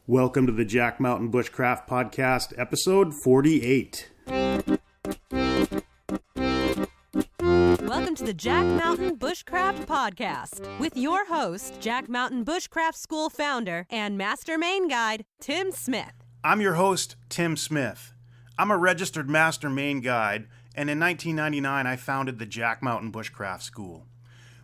Welcome to the Jack Mountain Bushcraft Podcast, episode 48. Welcome to the Jack Mountain Bushcraft Podcast with your host, Jack Mountain Bushcraft School founder and Master Main Guide, Tim Smith. I'm your host, Tim Smith. I'm a registered Master Main Guide, and in 1999 I founded the Jack Mountain Bushcraft School.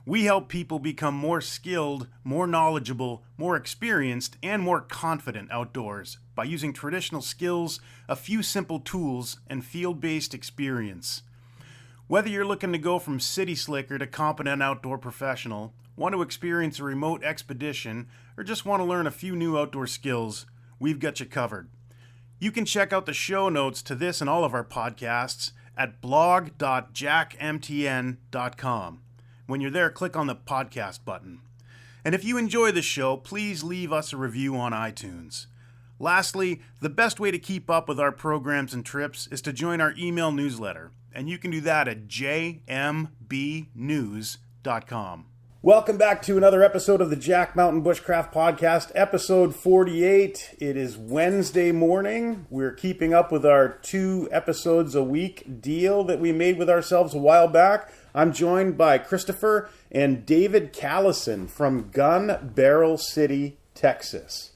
We help people become more skilled, more knowledgeable, more experienced, and more confident outdoors by using traditional skills, a few simple tools, and field-based experience. Whether you're looking to go from city slicker to competent outdoor professional, want to experience a remote expedition, or just want to learn a few new outdoor skills, we've got you covered. You can check out the show notes to this and all of our podcasts at blog.jackmtn.com. When you're there, click on the podcast button. And if you enjoy the show, please leave us a review on iTunes. Lastly, the best way to keep up with our programs and trips is to join our email newsletter, and you can do that at jmbnews.com. Welcome back to another episode of the Jack Mountain Bushcraft Podcast, episode 48. It is Wednesday morning. We're keeping up with our 2 episodes a week deal that we made with ourselves a while back. I'm joined by Christopher and David Callison from Gun Barrel City, Texas.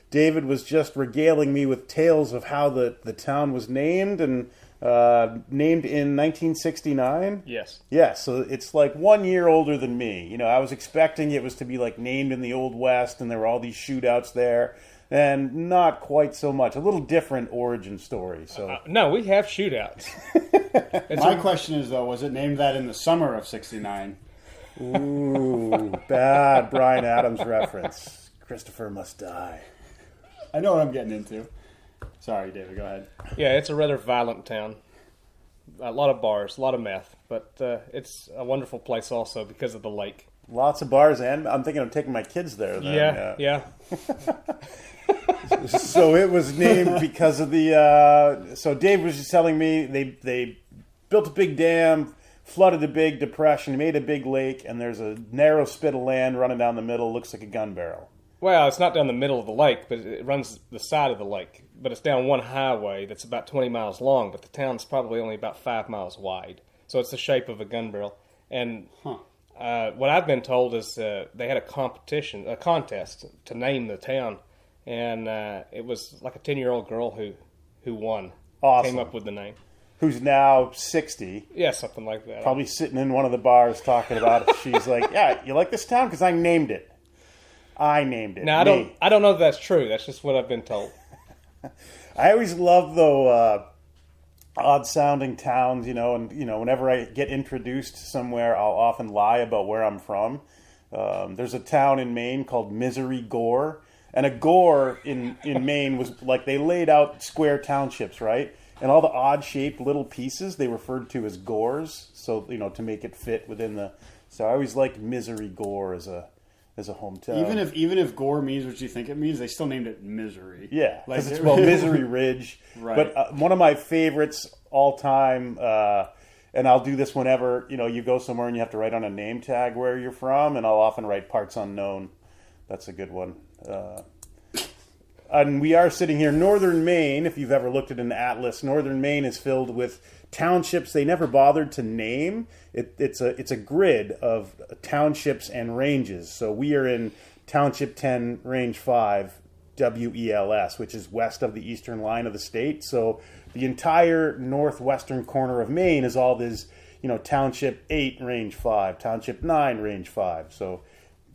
David was just regaling me with tales of how the town was named and named in 1969. Yes. Yeah, so it's like 1 year older than me. You know, I was expecting it was to be like named in the Old West and there were all these shootouts there. And not quite so much. A little different origin story. So no, we have shootouts. My question is, though, was it named that in the summer of 69? Ooh, bad Bryan Adams reference. Christopher must die. I know what I'm getting into. Sorry, David, go ahead. Yeah, it's a rather violent town. A lot of bars, a lot of meth. But it's a wonderful place also because of the lake. Lots of bars, and I'm thinking of taking my kids there. Then. Yeah. So it was named because of the... so Dave was just telling me they built a big dam, flooded a big depression, made a big lake, and there's a narrow spit of land running down the middle, looks like a gun barrel. Well, it's not down the middle of the lake, but it runs the side of the lake. But it's down one highway that's about 20 miles long, but the town's probably only about 5 miles wide. So it's the shape of a gun barrel. And what I've been told is they had a contest to name the town. And it was like a 10-year-old girl who won. Awesome. Came up with the name. Who's now 60. Yeah, something like that. Probably sitting in one of the bars talking about it. She's like, yeah, you like this town? Because I named it. I named it. Now, I don't know if that's true. That's just what I've been told. I always love, though, odd-sounding towns, and whenever I get introduced somewhere, I'll often lie about where I'm from. There's a town in Maine called Misery Gore, and a gore in Maine was like they laid out square townships, right? And all the odd-shaped little pieces they referred to as gores, so, to make it fit within the... So I always liked Misery Gore as a hometown. Even if Gore means what you think it means, they still named it Misery. Yeah, because it's Misery Ridge. Right. But one of my favorites all time, and I'll do this whenever you go somewhere and you have to write on a name tag where you're from, and I'll often write parts unknown. That's a good one. And we are sitting here, northern Maine. If you've ever looked at an atlas, northern Maine is filled with townships they never bothered to name. It's a grid of townships and ranges. So we are in Township 10, Range 5, WELS, which is west of the eastern line of the state. So the entire northwestern corner of Maine is all this, Township 8, Range 5, Township 9, Range 5. So,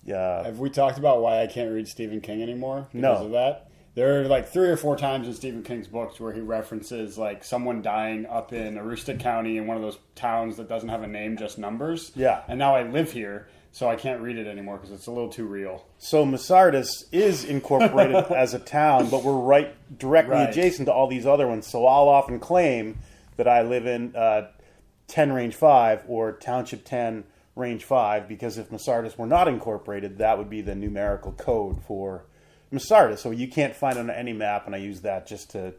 yeah. Have we talked about why I can't read Stephen King anymore because of that? There are like 3 or 4 times in Stephen King's books where he references like someone dying up in Aroostook County in one of those towns that doesn't have a name, just numbers. Yeah. And now I live here, so I can't read it anymore because it's a little too real. So Masardis is incorporated as a town, but we're directly adjacent to all these other ones. So I'll often claim that I live in 10 Range 5 or Township 10 Range 5 because if Masardis were not incorporated, that would be the numerical code for Masardis. So you can't find it on any map, and I use that just to...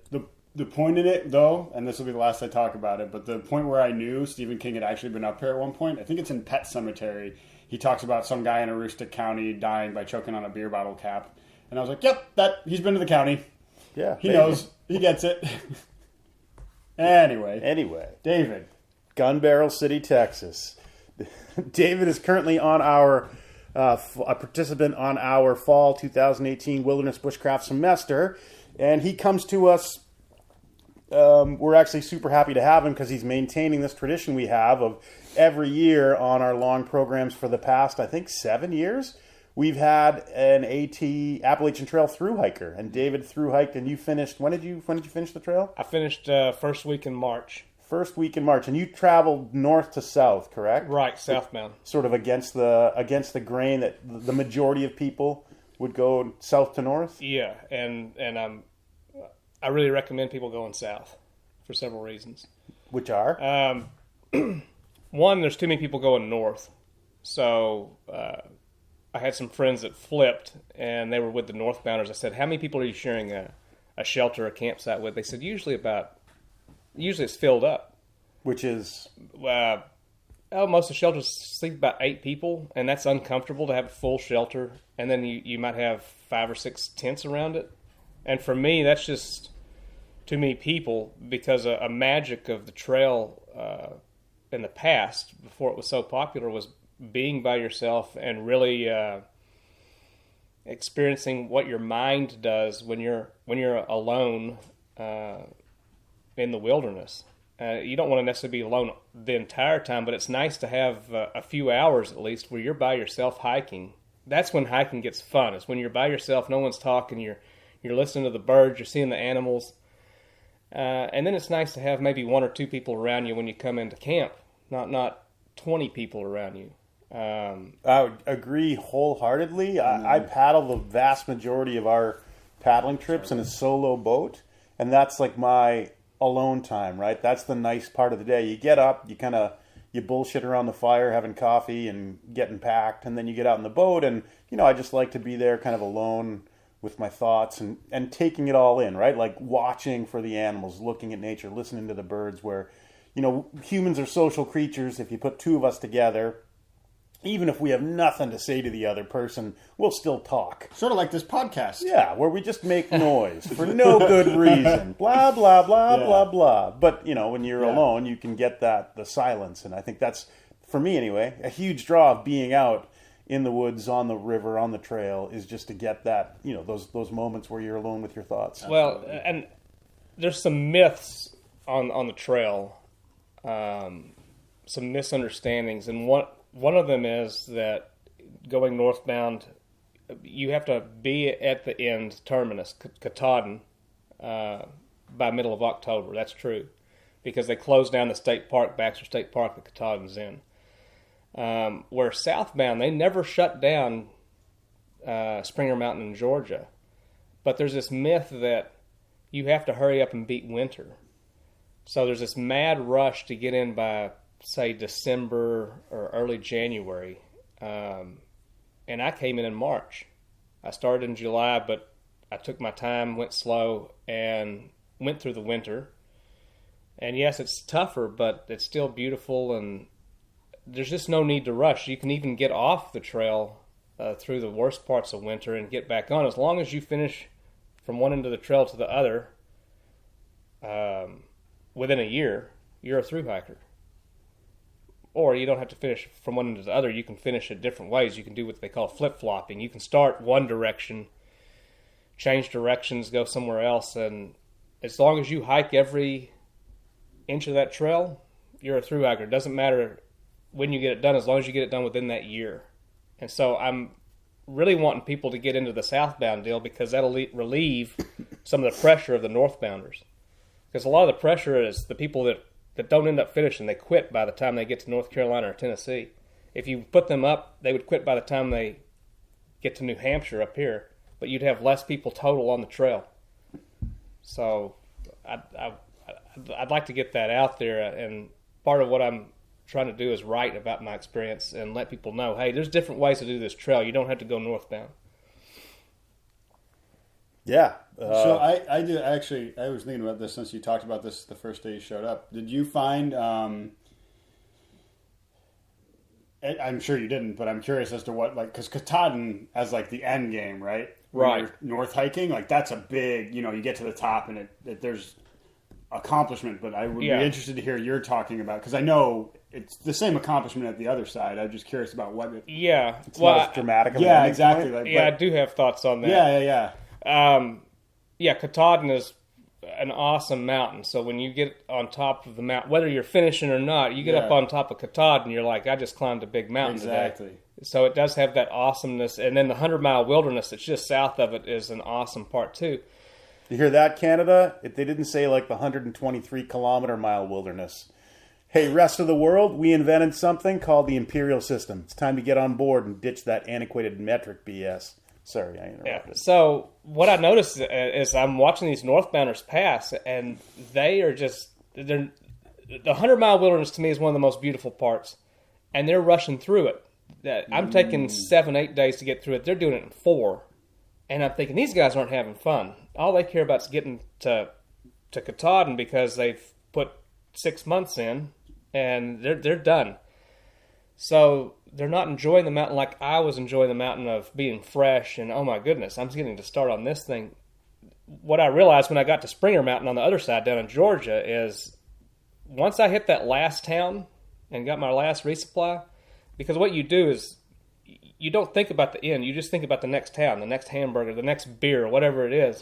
The point in it, though, and this will be the last I talk about it, but the point where I knew Stephen King had actually been up here at one point, I think it's in Pet Cemetery. He talks about some guy in Aroostook County dying by choking on a beer bottle cap. And I was like, yep, he's been to the county. Yeah. He knows. He gets it. Anyway. David. Gun Barrel City, Texas. David is currently on our a participant on our fall 2018 Wilderness Bushcraft semester, and he comes to us. We're actually super happy to have him because he's maintaining this tradition we have of every year on our long programs for the past, I think, 7 years. We've had an AT Appalachian Trail thru-hiker, and David thru-hiked, and you finished. When did you finish the trail? I finished first week in March. First week in March, and you traveled north to south, correct? Right, southbound. Sort of against the grain that the majority of people would go south to north. Yeah, and I really recommend people going south for several reasons. Which are? One, there's too many people going north, so I had some friends that flipped, and they were with the northbounders. I said, "How many people are you sharing a shelter, a campsite with?" They said, Usually it's filled up. Which is? Most of the shelters sleep about 8 people, and that's uncomfortable to have a full shelter. And then you might have 5 or 6 tents around it. And for me, that's just too many people, because a magic of the trail in the past, before it was so popular, was being by yourself and really experiencing what your mind does when you're alone in the wilderness. You don't want to necessarily be alone the entire time, but it's nice to have a few hours at least where you're by yourself hiking. That's when hiking gets fun. It's when you're by yourself, no one's talking, you're listening to the birds, you're seeing the animals. And then it's nice to have maybe 1 or 2 people around you when you come into camp, not 20 people around you. I would agree wholeheartedly. I paddle the vast majority of our paddling trips in a solo boat, and that's like my alone time, right? That's the nice part of the day. You get up, you bullshit around the fire, having coffee and getting packed, and then you get out in the boat, and I just like to be there kind of alone with my thoughts and taking it all in, right? Like watching for the animals, looking at nature, listening to the birds, where humans are social creatures. If you put 2 of us together, even if we have nothing to say to the other person, we'll still talk. Sort of like this podcast. Yeah, where we just make noise for no good reason. Blah, blah, blah, blah, blah. But, when you're alone, you can get the silence. And I think that's, for me anyway, a huge draw of being out in the woods, on the river, on the trail, is just to get that, those moments where you're alone with your thoughts. Well, and there's some myths on the trail, some misunderstandings. And one of them is that going northbound, you have to be at the end terminus, Katahdin, by middle of October. That's true, because they closed down the state park, Baxter State Park, that Katahdin's in. Where southbound, they never shut down Springer Mountain in Georgia. But there's this myth that you have to hurry up and beat winter. So there's this mad rush to get in by, say, December or early January. And I came in March. I started in July, but I took my time, went slow, and went through the winter. And yes, it's tougher, but it's still beautiful, and there's just no need to rush. You can even get off the trail through the worst parts of winter and get back on. As long as you finish from one end of the trail to the other within a year, you're a thru-hiker. Or you don't have to finish from one end to the other. You can finish it different ways. You can do what they call flip-flopping. You can start one direction, change directions, go somewhere else, and as long as you hike every inch of that trail, you're a thru-hiker. It doesn't matter when you get it done, as long as you get it done within that year. And so I'm really wanting people to get into the southbound deal, because that'll relieve some of the pressure of the northbounders. Because a lot of the pressure is the people that don't end up finishing. They quit by the time they get to North Carolina or Tennessee. If you put them up, they would quit by the time they get to New Hampshire up here, but you'd have less people total on the trail. So I'd like to get that out there, and part of what I'm trying to do is write about my experience and let people know, hey, there's different ways to do this trail. You don't have to go northbound. Yeah. So I was thinking about this since you talked about this the first day you showed up. Did you find, I'm sure you didn't, but I'm curious as to what, like, because Katahdin as like the end game, right? when Right. you're north hiking. Like that's a big, you get to the top and there's accomplishment. But I would be interested to hear you're talking about, because I know it's the same accomplishment at the other side. I'm just curious about what it. Yeah. It's not as dramatic. Of Yeah, exactly. Like, I do have thoughts on that. Yeah. Katahdin is an awesome mountain. So when you get on top of the mountain, whether you're finishing or not, you get up on top of Katahdin and you're like, I just climbed a big mountain Exactly. today. So it does have that awesomeness. And then the 100-mile wilderness that's just south of it is an awesome part too. You hear that, Canada? They didn't say like the 123-kilometer-mile wilderness. Hey, rest of the world, we invented something called the imperial system. It's time to get on board and ditch that antiquated metric BS. Sorry, I interrupted. Yeah. So what I noticed is I'm watching these northbounders pass, and they're the 100-mile wilderness to me is one of the most beautiful parts, and they're rushing through it. I'm taking 7-8 days to get through it. They're doing it in 4, and I'm thinking these guys aren't having fun. All they care about is getting to Katahdin because they've put 6 months in, and they're done. So they're not enjoying the mountain like I was enjoying the mountain of being fresh and, oh my goodness, I'm just getting to start on this thing. What I realized when I got to Springer Mountain on the other side down in Georgia is once I hit that last town and got my last resupply, because what you do is you don't think about the end, you just think about the next town, the next hamburger, the next beer, whatever it is.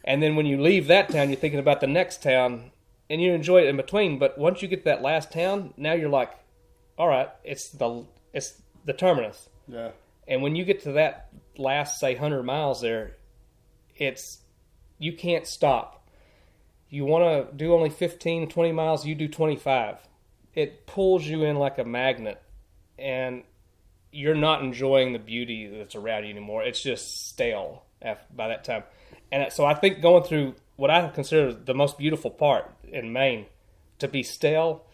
And then when you leave that town, you're thinking about the next town and you enjoy it in between. But once you get to that last town, now you're like, all right, it's the terminus. Yeah. And when you get to that last, say, 100 miles there, you can't stop. You want to do only 15, 20 miles, you do 25. It pulls you in like a magnet, and you're not enjoying the beauty that's around you anymore. It's just stale by that time. And so I think going through what I consider the most beautiful part in Maine, to be stale,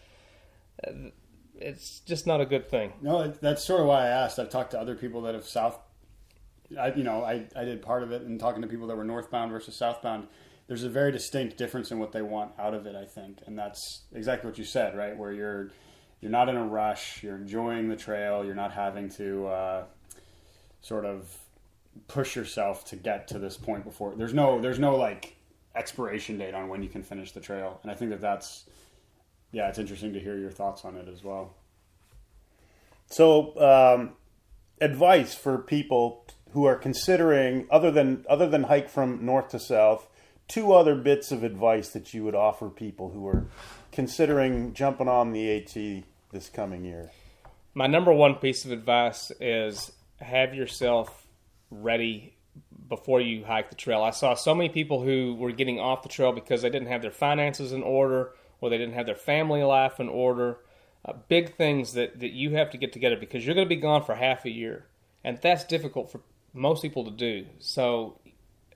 it's just not a good thing. No, that's sort of why I asked. I've talked to other people that have I did part of it, and talking to people that were northbound versus southbound, there's a very distinct difference in what they want out of it, I think. And that's exactly what you said, right? Where you're not in a rush, you're enjoying the trail, you're not having to sort of push yourself to get to this point before. There's no like expiration date on when you can finish the trail. And I think that's it's interesting to hear your thoughts on it as well. So, advice for people who are considering, other than hike from north to south, 2 other bits of advice that you would offer people who are considering jumping on the AT this coming year. My number one piece of advice is have yourself ready before you hike the trail. I saw so many people who were getting off the trail because they didn't have their finances in order, or they didn't have their family life in order. Big things that you have to get together, because you're going to be gone for half a year. And that's difficult for most people to do. So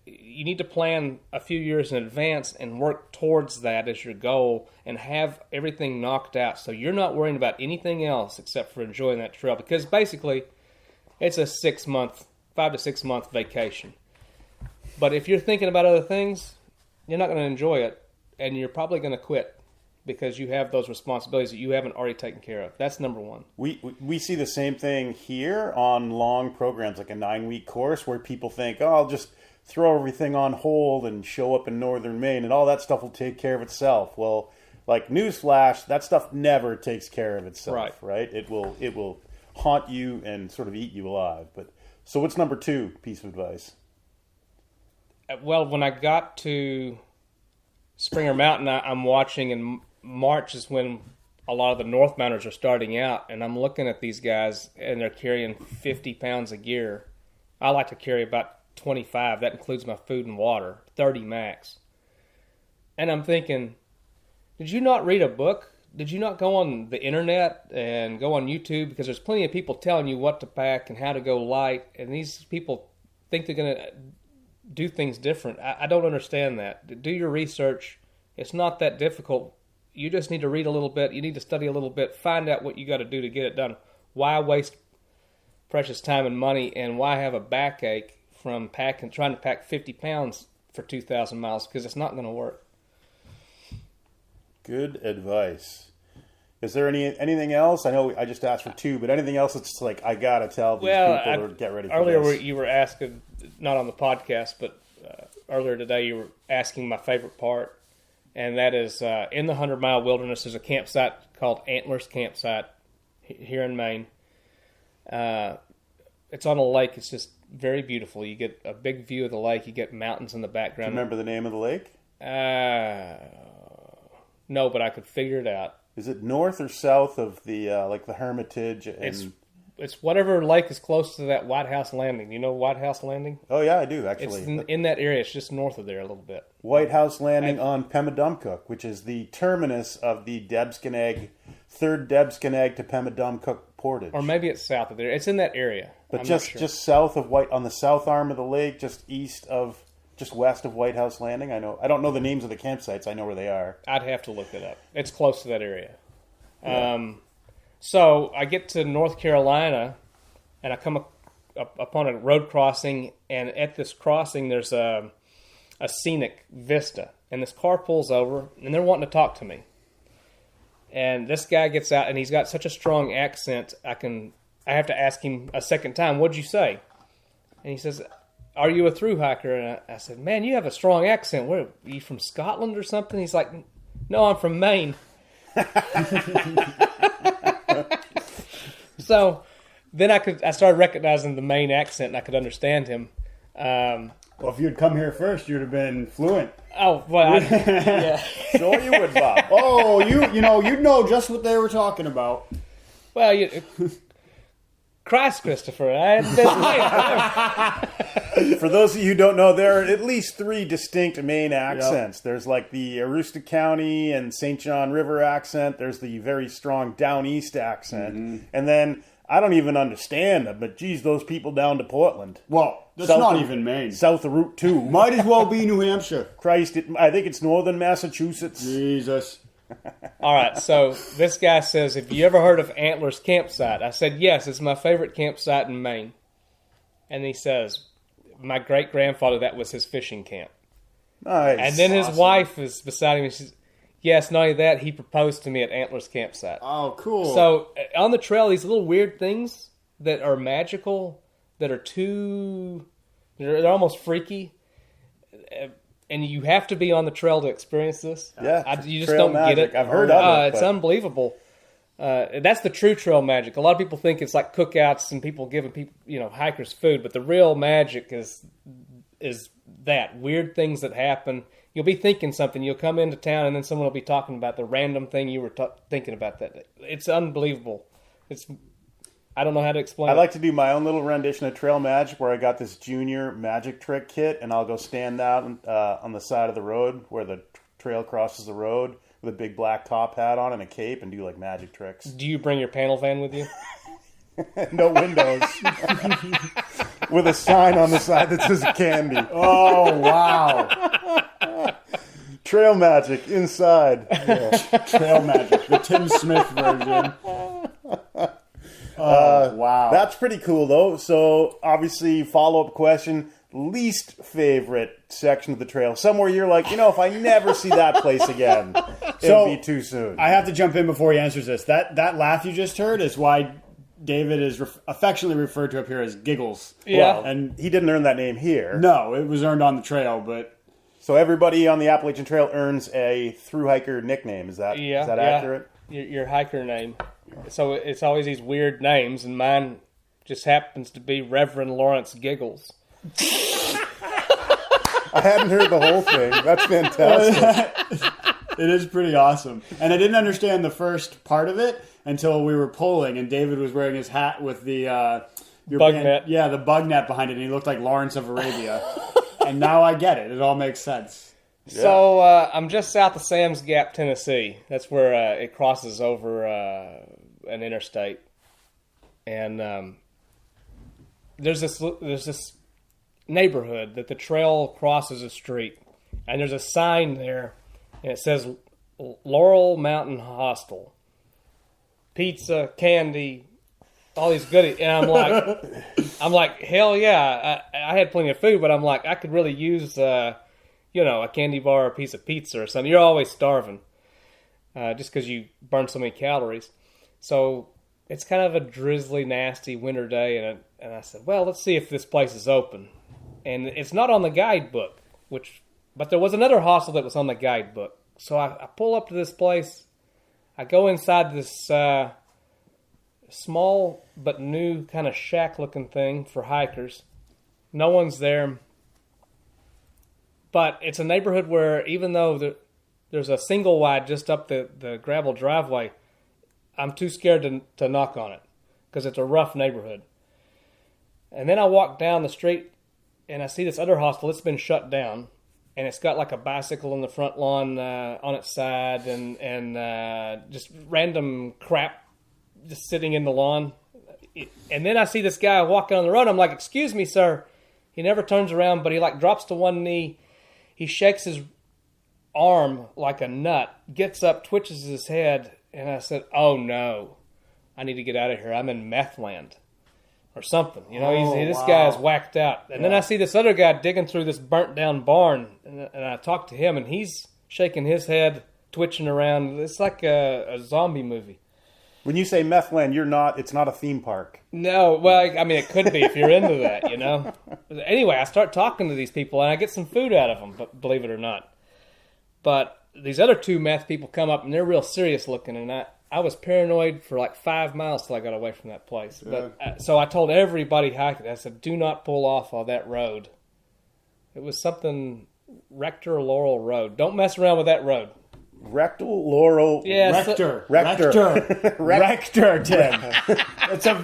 you need to plan a few years in advance and work towards that as your goal, and have everything knocked out so you're not worrying about anything else except for enjoying that trail. Because basically, it's a 5 to 6 month vacation. But if you're thinking about other things, you're not going to enjoy it, and you're probably going to quit because you have those responsibilities that you haven't already taken care of. That's number one. We see the same thing here on long programs, like a 9-week course, where people think, I'll just throw everything on hold and show up in northern Maine, and all that stuff will take care of itself. Well, like, newsflash, that stuff never takes care of itself, right? It will haunt you and sort of eat you alive. But so what's number 2 piece of advice? Well, when I got to Springer Mountain, I'm watching, and March is when a lot of the northbounders are starting out, and I'm looking at these guys, and they're carrying 50 pounds of gear. I like to carry about 25. That includes my food and water, 30 max. And I'm thinking, did you not read a book? Did you not go on the internet and go on YouTube? Because there's plenty of people telling you what to pack and how to go light, and these people think they're going to do things different. I don't understand that. Do your research. It's not that difficult. You just need to read a little bit. You need to study a little bit. Find out what you got to do to get it done. Why waste precious time and money, and why have a backache from trying to pack 50 pounds for 2,000 miles? Because it's not going to work. Good advice. Is there anything else? I know I just asked for 2, but anything else that's like, I got to tell these people to get ready for earlier this? You were asking, not on the podcast, but earlier today you were asking my favorite part, and that is in the 100-mile wilderness. There's a campsite called Antlers Campsite here in Maine. It's on a lake. It's just very beautiful. You get a big view of the lake. You get mountains in the background. Do you remember the name of the lake? No, but I could figure it out. Is it north or south of the like the Hermitage? And... It's whatever lake is close to that White House Landing. You know White House Landing? Oh yeah, I do actually. It's in that area. It's just north of there a little bit. White House Landing on Pemmadumcook, which is the terminus of the third Debskineg to Pemmadumcook portage. Or maybe it's south of there. It's in that area. But just south of on the south arm of the lake, just west of White House Landing. I don't know the names of the campsites. I know where they are. I'd have to look it up. It's close to that area. Yeah. So I get to North Carolina, and I come upon a road crossing, and at this crossing there's a scenic vista, and this car pulls over, and they're wanting to talk to me. And this guy gets out, and he's got such a strong accent, I have to ask him a second time, "What'd you say?" And he says, "Are you a thru-hiker?" And I said, "Man, you have a strong accent. Where, are you from Scotland or something?" He's like, "No, I'm from Maine." So then I started recognizing the Maine accent, and I could understand him. Well, if you'd come here first, you'd have been fluent. Oh, well, yeah. Sure you would, Bob. Oh, you'd know just what they were talking about. Well, Christ, Christopher. For those of you who don't know, there are at least 3 distinct Maine accents. Yep. There's like the Aroostook County and St. John River accent. There's the very strong down east accent. Mm-hmm. And then, I don't even understand them, but geez, those people down to Portland. Well, that's not even Maine. South of Route 2. Might as well be New Hampshire. Christ, I think it's northern Massachusetts. Jesus. All right, so this guy says, "Have you ever heard of Antlers Campsite?" I said, "Yes, it's my favorite campsite in Maine." And he says, "My great-grandfather, that was his fishing camp." Nice. And then his wife is beside him, and she says, "Yes, not only that, he proposed to me at Antlers Campsite." Oh, cool. So on the trail, these little weird things that are magical, that are they're almost freaky. And you have to be on the trail to experience this. Yeah, you just don't magic. get it. I've heard of it. It's unbelievable. That's the true trail magic. A lot of people think it's like cookouts and people giving hikers food, but the real magic is that weird things that happen. You'll be thinking something. You'll come into town, and then someone will be talking about the random thing you were thinking about. That it's unbelievable. I don't know how to explain it. I like to do my own little rendition of trail magic where I got this junior magic trick kit, and I'll go stand out on the side of the road where the trail crosses the road with a big black top hat on and a cape and do like magic tricks. Do you bring your panel van with you? No windows. With a sign on the side that says candy. Oh, wow. Trail magic inside. Yeah. Trail magic. The Tim Smith version. Wow. That's pretty cool, though. So, obviously, follow-up question, least favorite section of the trail. Somewhere you're like, if I never see that place again, it'll be too soon. I have to jump in before he answers this. That laugh you just heard is why David is affectionately referred to up here as Giggles. Yeah. Well, and he didn't earn that name here. No, it was earned on the trail, but... So everybody on the Appalachian Trail earns a thru-hiker nickname. Is that accurate? Your hiker name. So it's always these weird names, and mine just happens to be Reverend Lawrence Giggles. I hadn't heard the whole thing. That's fantastic. It is pretty awesome. And I didn't understand the first part of it until we were pulling, and David was wearing his hat with the... bug net. Yeah, the bug net behind it, and he looked like Lawrence of Arabia. And now I get it. It all makes sense. Yeah. So I'm just south of Sam's Gap, Tennessee. That's where it crosses over an interstate, and there's this neighborhood that the trail crosses a street, and there's a sign there, and it says Laurel Mountain Hostel, pizza, candy, all these goodies, and I'm like, hell yeah! I had plenty of food, but I'm like, I could really use a candy bar or a piece of pizza or something. You're always starving, just because you burn so many calories. So it's kind of a drizzly, nasty winter day, and I said, well, let's see if this place is open. and it's not on the guidebook, but there was another hostel that was on the guidebook. So I pull up to this place. I go inside this small but new kind of shack-looking thing for hikers. No one's there. But it's a neighborhood where even though there's a single wide just up the gravel driveway, I'm too scared to knock on it because it's a rough neighborhood. And then I walk down the street and I see this other hostel. It's been shut down. And it's got like a bicycle in the front lawn on its side and just random crap just sitting in the lawn. And then I see this guy walking on the road. I'm like, excuse me, sir. He never turns around, but he like drops to one knee. He shakes his arm like a nut, gets up, twitches his head. And I said, oh, no, I need to get out of here. I'm in meth land. Or something, this guy is whacked out. And then I see this other guy digging through this burnt down barn, and I talk to him, and he's shaking his head, twitching around. It's like a zombie movie. When you say meth land, it's not a theme park. No, well, I mean, it could be if you're into that, Anyway, I start talking to these people, and I get some food out of them, but believe it or not. But these other two meth people come up, and they're real serious looking, and I was paranoid for like 5 miles till I got away from that place. Yeah. But so I told everybody hiking, I said, do not pull off on that road. It was something Rector Laurel Road. Don't mess around with that road. Rectal Laurel. Yeah, Rector, Tim. It's a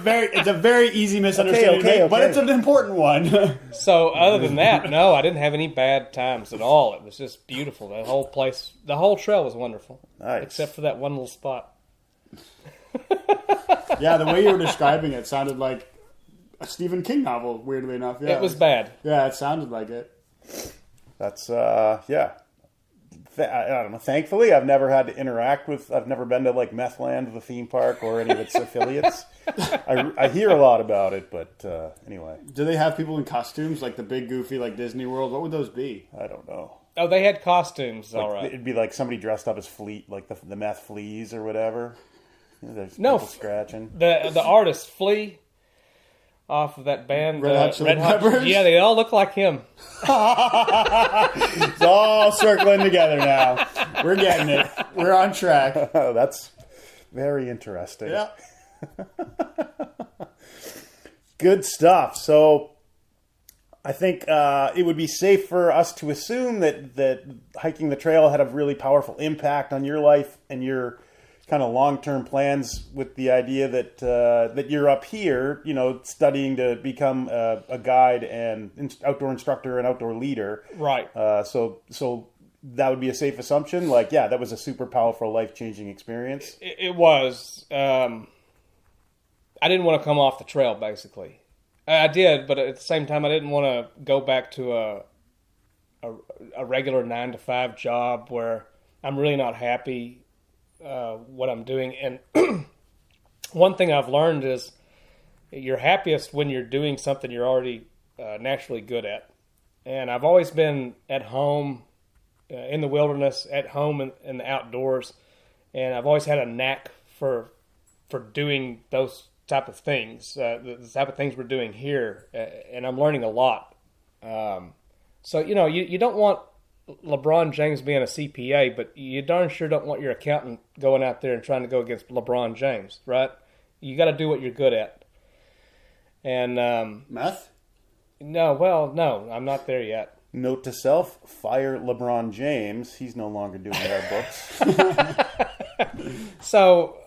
very easy misunderstanding, okay. but it's an important one. So other than that, no, I didn't have any bad times at all. It was just beautiful. The whole place, the whole trail was wonderful, nice. Except for that one little spot. Yeah, the way you were describing it sounded like a Stephen King novel, weirdly enough. Yeah, it was bad. Yeah, it sounded like it. That's, yeah. I don't know. Thankfully, I've never had to interact with, I've never been to like Methland, the theme park, or any of its affiliates. I hear a lot about it, but anyway. Do they have people in costumes, like the big goofy, like Disney World? What would those be? I don't know. Oh, they had costumes, all right. It'd be like somebody dressed up as Fleet, like the meth fleas or whatever. There's no, people scratching. The artist Flea off of that band, Red Hot Chili Peppers? Yeah, they all look like him. It's all circling together now. We're getting it. We're on track. That's very interesting. Yeah. Good stuff. So I think it would be safe for us to assume that hiking the trail had a really powerful impact on your life and your kind of long-term plans, with the idea that you're up here, studying to become a guide and outdoor instructor and outdoor leader. Right. So that would be a safe assumption. Like, yeah, that was a super powerful, life-changing experience. It was. I didn't want to come off the trail, basically. I did, but at the same time, I didn't want to go back to a regular 9-to-5 job where I'm really not happy what I'm doing. And one thing I've learned is you're happiest when you're doing something you're already naturally good at. And I've always been at home in the wilderness, at home in the outdoors, and I've always had a knack for doing those type of things, the type of things we're doing here, and I'm learning a lot. So you don't want LeBron James being a CPA, but you darn sure don't want your accountant going out there and trying to go against LeBron James, right? You got to do what you're good at. And meth? No, I'm not there yet. Note to self: fire LeBron James. He's no longer doing our books. So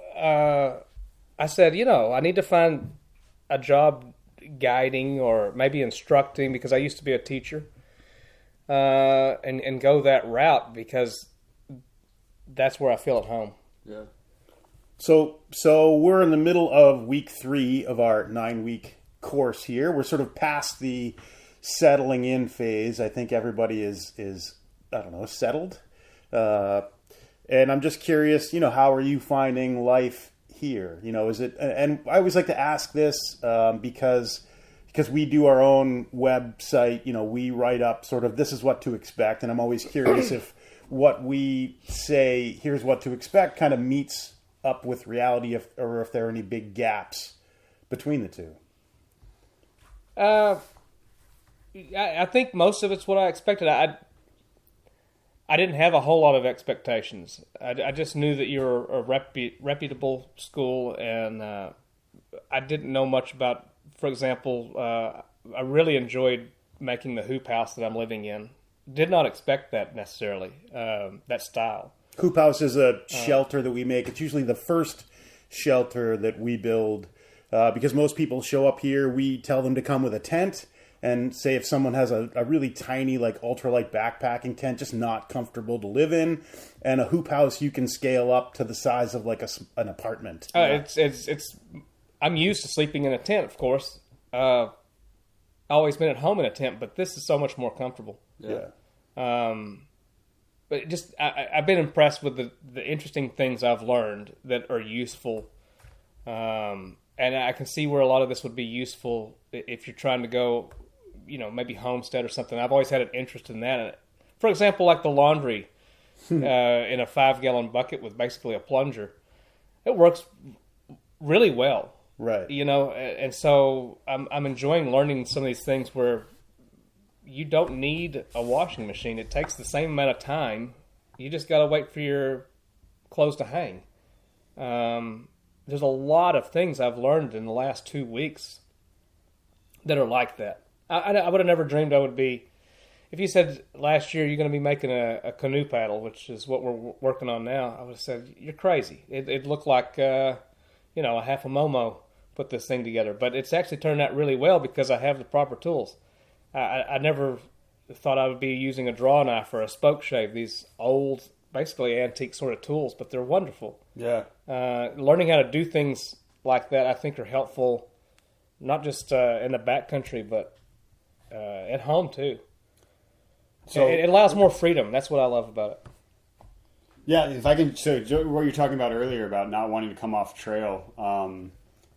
I said, I need to find a job guiding or maybe instructing, because I used to be a teacher. And go that route, because that's where I feel at home. Yeah. So we're in the middle of week 3 of our 9-week course here. We're sort of past the settling in phase. I think everybody is I don't know, settled. And I'm just curious, how are you finding life here? Is it? And I always like to ask this because we do our own website, we write up sort of, this is what to expect. And I'm always curious if what we say, here's what to expect, kind of meets up with reality, or if there are any big gaps between the two. I think most of it's what I expected. I didn't have a whole lot of expectations. I just knew that you were a reputable school, and I didn't know much about, for example, I really enjoyed making the hoop house that I'm living in. Did not expect that necessarily, that style. Hoop house is a shelter that we make. It's usually the first shelter that we build because most people show up here. We tell them to come with a tent. And say if someone has a really tiny, like ultralight backpacking tent, just not comfortable to live in, and a hoop house you can scale up to the size of like an apartment. It's. I'm used to sleeping in a tent, of course. I've always been at home in a tent, but this is so much more comfortable. Yeah. But just I've been impressed with the interesting things I've learned that are useful. And I can see where a lot of this would be useful if you're trying to go, maybe homestead or something. I've always had an interest in that. For example, like the laundry in a 5-gallon bucket with basically a plunger. It works really well. Right. And so I'm enjoying learning some of these things where you don't need a washing machine. It takes the same amount of time. You just got to wait for your clothes to hang. There's a lot of things I've learned in the last 2 weeks that are like that. I would have never dreamed I would be. If you said last year you're going to be making a canoe paddle, which is what we're working on now, I would have said, you're crazy. It looked like, a half a Momo put this thing together. But it's actually turned out really well because I have the proper tools. I never thought I would be using a draw knife or a spoke shave, these old, basically antique sort of tools, but they're wonderful. Yeah. Learning how to do things like that, I think, are helpful, not just in the backcountry, but at home too. So it allows more freedom. That's what I love about it. Yeah, if I can. So what you're talking about earlier about not wanting to come off trail,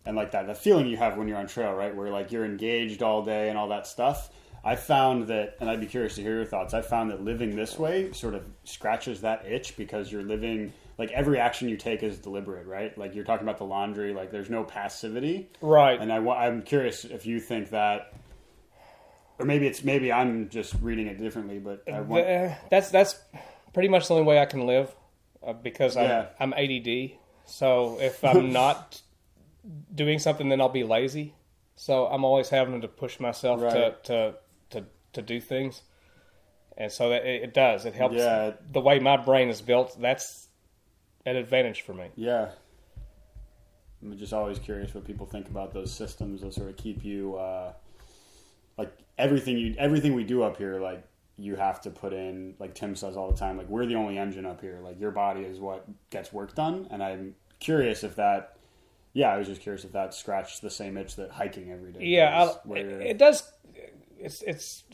and like that feeling you have when you're on trail, right? Where like you're engaged all day and all that stuff. I found that, and I'd be curious to hear your thoughts. I found that living this way sort of scratches that itch because you're living, like every action you take is deliberate, right? Like you're talking about the laundry, like there's no passivity. Right. And I'm curious if you think that, or maybe I'm just reading it differently, but that's pretty much the only way I can live because I'm ADD. So if I'm not doing something, then I'll be lazy. So I'm always having to push myself to do things, and so that it does. It helps. Yeah. The way my brain is built, that's an advantage for me. Yeah. I'm just always curious what people think about those systems that sort of keep you, like everything we do up here, like you have to put in, like Tim says all the time, like we're the only engine up here. Like your body is what gets work done, and I'm curious if that. Yeah, I was just curious if that scratched the same itch that hiking every day. Yeah, it does. It's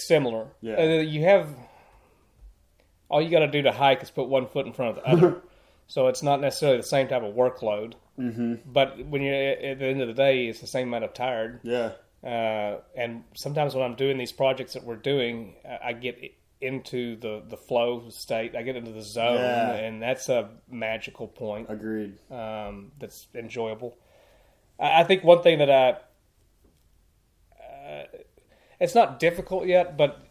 similar. Yeah. You have all you got to do to hike is put one foot in front of the other, so it's not necessarily the same type of workload. Mm-hmm. But when you're at the end of the day, it's the same amount of tired. Yeah. And sometimes when I'm doing these projects that we're doing, I get into the flow state. I get into the zone, and that's a magical point. Agreed. That's enjoyable. I think one thing that it's not difficult yet, but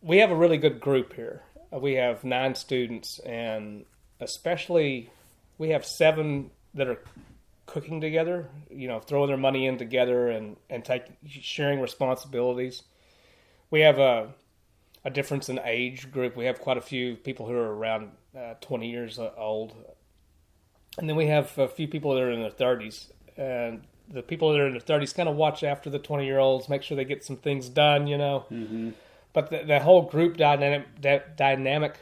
we have a really good group here. We have 9 students, and especially we have 7 that are cooking together, throwing their money in together and sharing responsibilities. We have a difference in age group. We have quite a few people who are around 20 years old. And then we have a few people that are in their 30s. And the people that are in their 30s kind of watch after the 20-year-olds, make sure they get some things done, Mm-hmm. But the whole group dynamic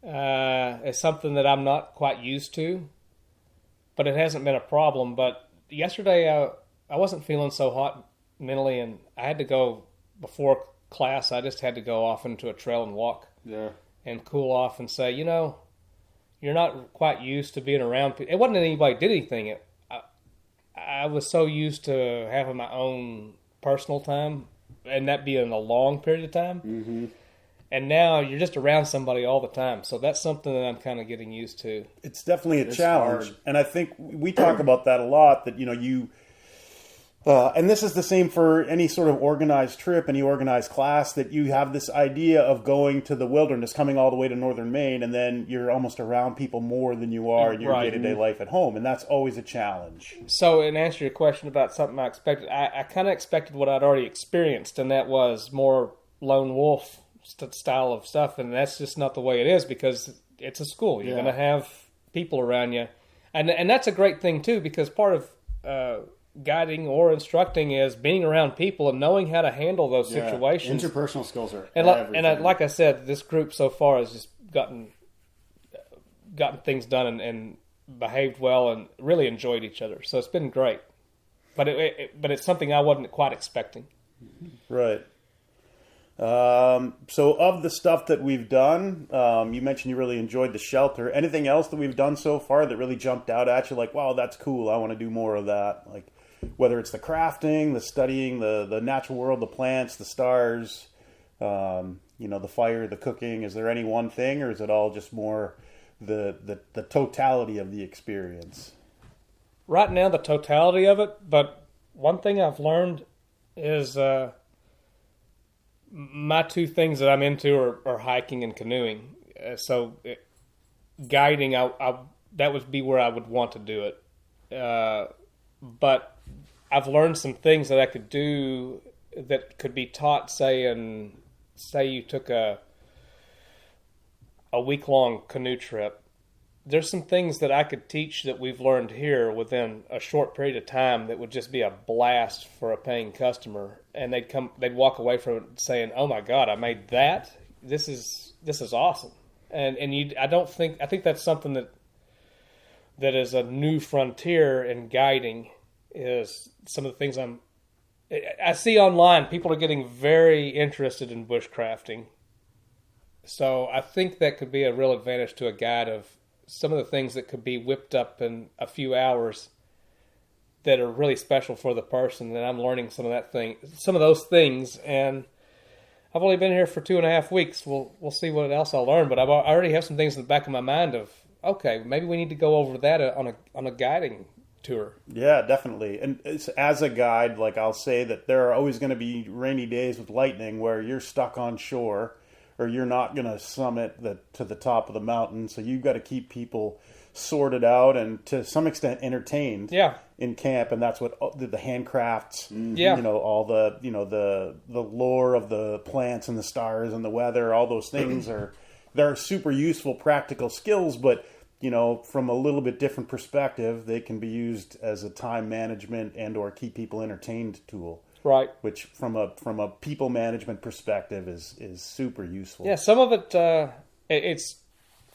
is something that I'm not quite used to. But it hasn't been a problem. But yesterday I wasn't feeling so hot mentally, and I had to go before class. I just had to go off into a trail and walk and cool off and say, you're not quite used to being around people. It wasn't that anybody did anything. I was so used to having my own personal time, and that being a long period of time. Mm-hmm. And now you're just around somebody all the time. So that's something that I'm kind of getting used to. It's definitely a challenge. Hard. And I think we talk about that a lot, that, And this is the same for any sort of organized trip, any organized class, that you have this idea of going to the wilderness, coming all the way to northern Maine, and then you're almost around people more than you are in your day-to-day life at home, and that's always a challenge. So, in answer to your question about something I expected, I kind of expected what I'd already experienced, and that was more lone wolf style of stuff, and that's just not the way it is, because it's a school. You're going to have people around you, and that's a great thing, too, because part of guiding or instructing is being around people and knowing how to handle those situations. Interpersonal skills are like I said, this group so far has just gotten things done and behaved well and really enjoyed each other. So it's been great. But it's something I wasn't quite expecting. Right. So of the stuff that we've done, you mentioned you really enjoyed the shelter. Anything else that we've done so far that really jumped out at you? Like, wow, that's cool. I want to do more of that. Like, whether it's the crafting, the studying, the natural world, the plants, the stars, the fire, the cooking. Is there any one thing, or is it all just more the totality of the experience? Right now, the totality of it. But one thing I've learned is my two things that I'm into are hiking and canoeing. Guiding, that would be where I would want to do it. But I've learned some things that I could do that could be taught, say you took a week-long canoe trip. There's some things that I could teach that we've learned here within a short period of time that would just be a blast for a paying customer, and they'd walk away from it saying, "Oh my God, I made that! This is awesome!" And I think that's something that is a new frontier in guiding. Is some of the things I see online. People are getting very interested in bushcrafting. So I think that could be a real advantage to a guide of some of the things that could be whipped up in a few hours that are really special for the person. And I'm learning some of those things. And I've only been here for 2.5 weeks. We'll see what else I'll learn. But I already have some things in the back of my mind of, okay, maybe we need to go over that on a guiding tour. Yeah, definitely. And as a guide, like, I'll say that there are always going to be rainy days with lightning where you're stuck on shore, or you're not going to summit to the top of the mountain. So you've got to keep people sorted out and to some extent entertained in camp. And that's what the handcrafts, all the lore of the plants and the stars and the weather, all those things they're super useful practical skills, but from a little bit different perspective, they can be used as a time management and or keep people entertained tool. Right. Which from a people management perspective is super useful. Yeah, some of it, it's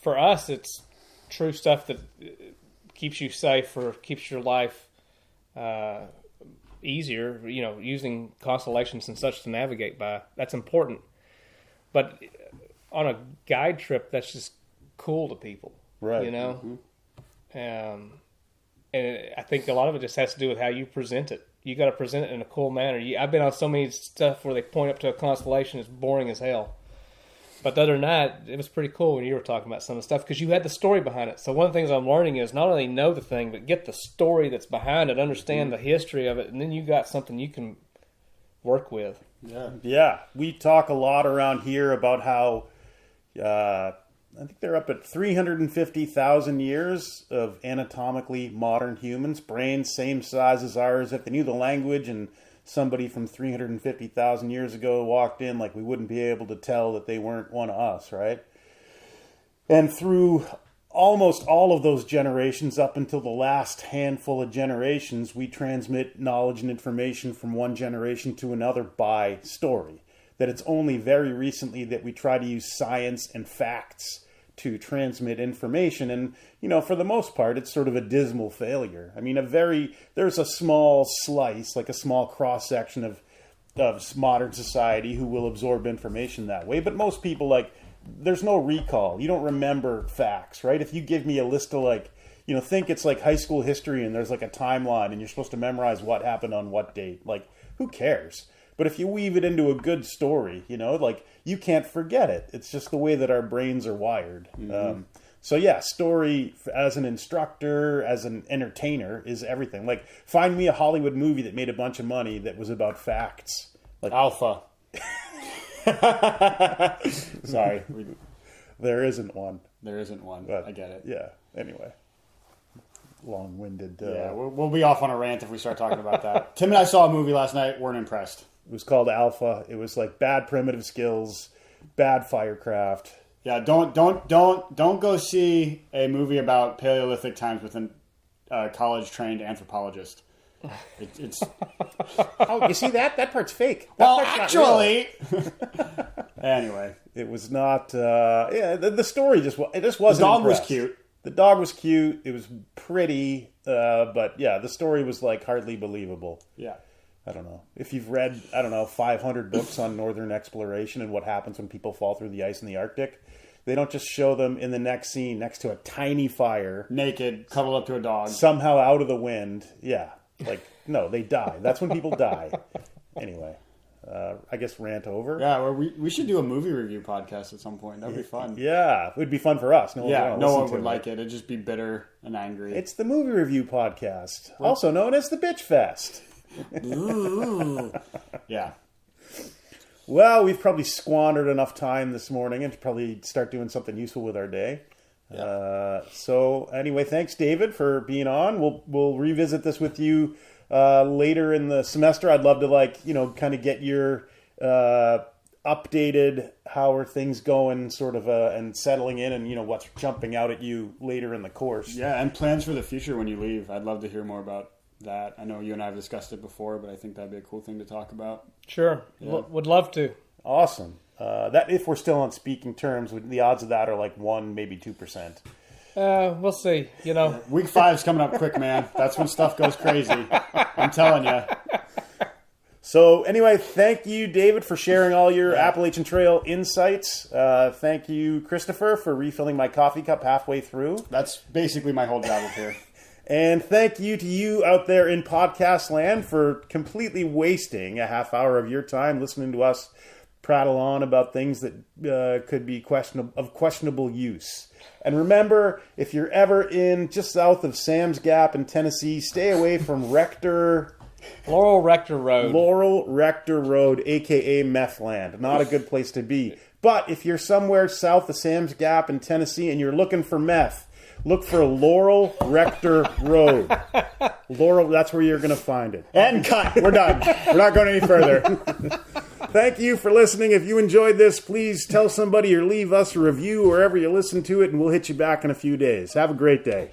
for us, it's true stuff that keeps you safe or keeps your life easier, using constellations and such to navigate by. That's important. But on a guide trip, that's just cool to people. Right. And I think a lot of it just has to do with how you present it. You got to present it in a cool manner. I've been on so many stuff where they point up to a constellation, it's boring as hell. But other than that, it was pretty cool when you were talking about some of the stuff because you had the story behind it. So one of the things I'm learning is not only know the thing, but get the story that's behind it, understand the history of it, and then you got something you can work with. Yeah. We talk a lot around here about how I think they're up at 350,000 years of anatomically modern humans, brains same size as ours. If they knew the language and somebody from 350,000 years ago walked in, like, we wouldn't be able to tell that they weren't one of us, right? And through almost all of those generations, up until the last handful of generations, we transmit knowledge and information from one generation to another by story. That it's only very recently that we try to use science and facts to transmit information. And, for the most part, it's sort of a dismal failure. I mean, there's a small slice, like a small cross-section of modern society who will absorb information that way. But most people, there's no recall. You don't remember facts, right? If you give me a list of, think it's like high school history and there's like a timeline and you're supposed to memorize what happened on what date. Who cares? But if you weave it into a good story, you can't forget it. It's just the way that our brains are wired. So yeah, story as an instructor, as an entertainer is everything. Like, find me a Hollywood movie that made a bunch of money that was about facts. Like Alpha. Sorry. There isn't one. There isn't one. But, I get it. Yeah. Anyway. Long-winded. Yeah, we'll be off on a rant if we start talking about that. Tim and I saw a movie last night. Weren't impressed. It was called Alpha. It was like bad primitive skills, bad firecraft. Yeah, don't go see a movie about Paleolithic times with a college-trained anthropologist. It's Oh, you see that? That part's fake. That well, part's not real. actually. Anyway, It was not. The story just wasn't. the dog impressed. was cute. The dog was cute. It was pretty, but yeah, the story was like hardly believable. Yeah. I don't know. If you've read, 500 books on northern exploration and what happens when people fall through the ice in the Arctic, they don't just show them in the next scene next to a tiny fire, Naked, cuddled up to a dog. somehow out of the wind. Yeah, like no, they die. That's when people die. Anyway, I guess rant over. Yeah, well, we should do a movie review podcast at some point. That'd be fun. Yeah, it would be fun for us. No one would like it. It'd just be bitter and angry. It's the movie review podcast, also known as the Bitch Fest. Ooh. Yeah. Well, we've probably squandered enough time this morning and to probably start doing something useful with our day. Yeah. So anyway, thanks, David, for being on. We'll revisit this with you later in the semester. I'd love to kind of get your updated how are things going, sort of, and settling in, and what's jumping out at you later in the course. Yeah, and plans for the future when you leave. I'd love to hear more about that. I know you and I have discussed it before, but I think that'd be a cool thing to talk about. Sure. Yeah. Would love to. Awesome. That if we're still on speaking terms, the odds of that are like 1%, maybe 2%. We'll see. Week 5's coming up quick, man. That's when stuff goes crazy. I'm telling you. So anyway, thank you, David, for sharing all your Appalachian Trail insights. Thank you, Christopher, for refilling my coffee cup halfway through. That's basically my whole job up here. And thank you to you out there in podcast land for completely wasting a half hour of your time listening to us prattle on about things that could be of questionable use. And remember, if you're ever in just south of Sam's Gap in Tennessee, stay away from Laurel Rector Road, a.k.a. Meth Land. Not a good place to be. But if you're somewhere south of Sam's Gap in Tennessee and you're looking for meth, look for Laurel Rector Road. Laurel, that's where you're going to find it. And cut. We're done. We're not going any further. Thank you for listening. If you enjoyed this, please tell somebody or leave us a review wherever you listen to it, and we'll hit you back in a few days. Have a great day.